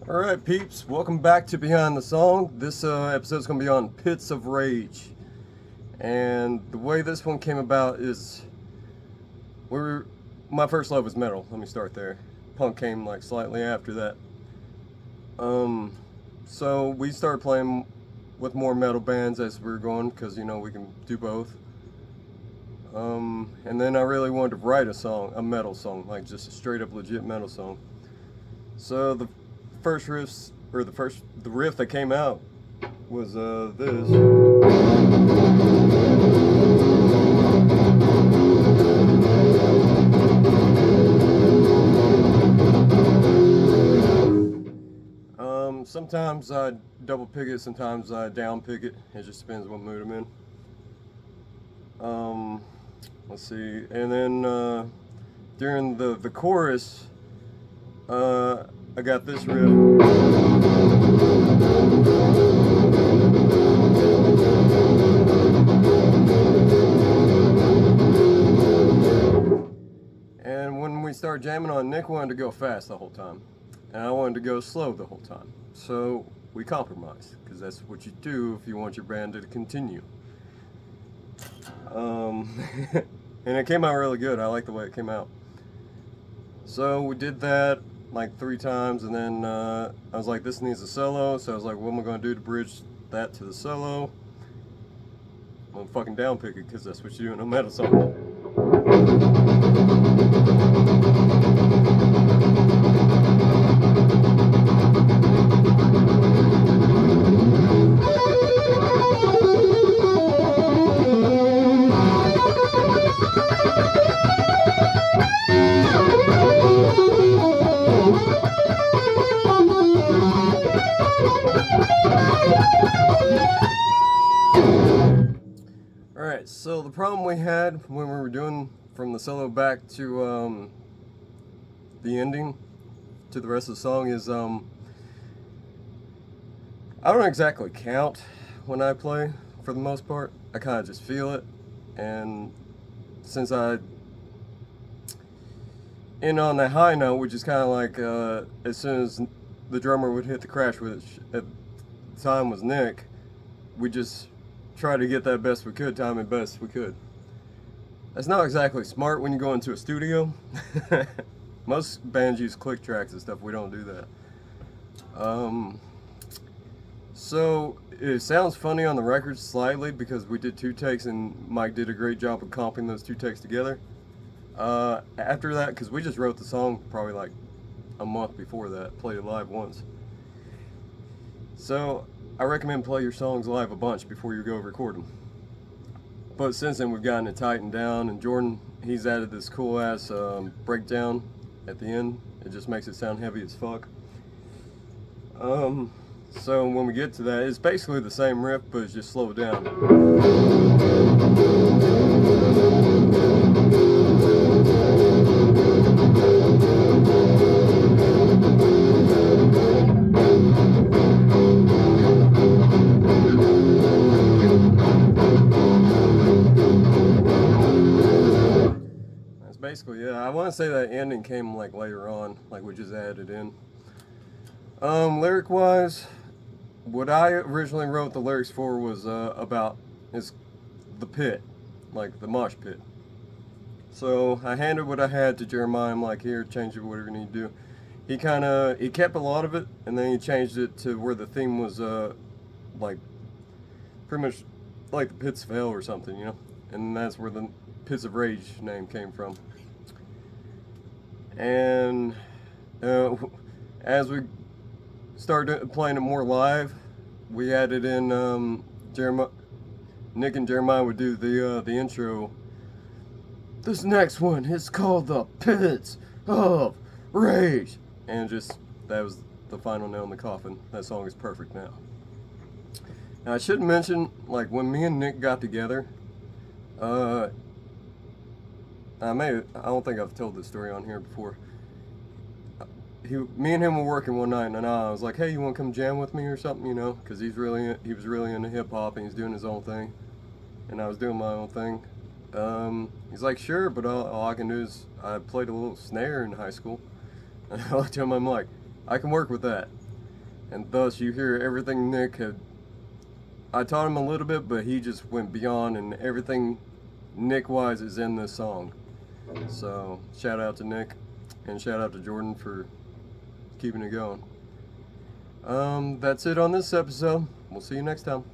Alright, peeps, welcome back to Behind the Song. This episode is going to be on Pits of Rage. And the way this one came about is my first love was metal. Let me start there. Punk came like slightly after that. So we started playing with more metal bands as we were going because, we can do both. And then I really wanted to write a metal song, like just a straight up legit metal song. So the riff that came out was this. Sometimes I double pick it, sometimes I down pick it. It just depends what mood I'm in. Let's see, and then during the chorus, I got this riff. And when we started jamming on, Nick wanted to go fast the whole time, and I wanted to go slow the whole time. So we compromised, because that's what you do if you want your band to continue. And it came out really good. I like the way it came out. So we did that like 3 times, and then I was like, this needs a solo. So I was like, what am I going to do to bridge that to the solo? I'm going to fucking downpick it, because that's what you do in a metal song. Alright, so the problem we had when we were doing from the solo back to the ending to the rest of the song is I don't exactly count when I play for the most part. I kind of just feel it, and since I end on that high note, which is kind of like as soon as the drummer would hit the crash, which at the time was Nick, we just try to get that best we could, time it best we could. That's not exactly smart when you go into a studio. Most bands use click tracks and stuff. We don't do that. So it sounds funny on the record slightly because we did 2 takes and Mike did a great job of comping those 2 takes together. After that, because we just wrote the song probably like a month before that, played it live once. So I recommend play your songs live a bunch before you go record them. But since then we've gotten it tightened down, and Jordan, he's added this cool ass breakdown at the end. It just makes it sound heavy as fuck. So when we get to that, it's basically the same riff, but it's just slowed down. Basically, yeah. I want to say that ending came like later on, like we just added in. Lyric wise, what I originally wrote the lyrics for was about the pit, like the mosh pit. So I handed what I had to Jeremiah. I'm like, here, change it, whatever you need to do. He kept a lot of it, and then he changed it to where the theme was like pretty much like the pits of hell or something, and that's where the Pits of Rage name came from. And as we started playing it more live, we added in Nick and Jeremiah would do the intro. This next one is called the Pits of Rage, and just that was the final nail in the coffin. That song is perfect now. Now I should mention, like when me and Nick got together, I don't think I've told this story on here before. Me and him were working one night, and I was like, "Hey, you want to come jam with me or something?" Because he was really into hip hop and he's doing his own thing, and I was doing my own thing. He's like, "Sure, but all I can do is I played a little snare in high school." And I looked at him, I'm like, "I can work with that." and thus you hear everything Nick had. I taught him a little bit, but he just went beyond, and everything Nick-wise is in this song. So shout out to Nick, and shout out to Jordan for keeping it going. That's it on this episode. We'll see you next time.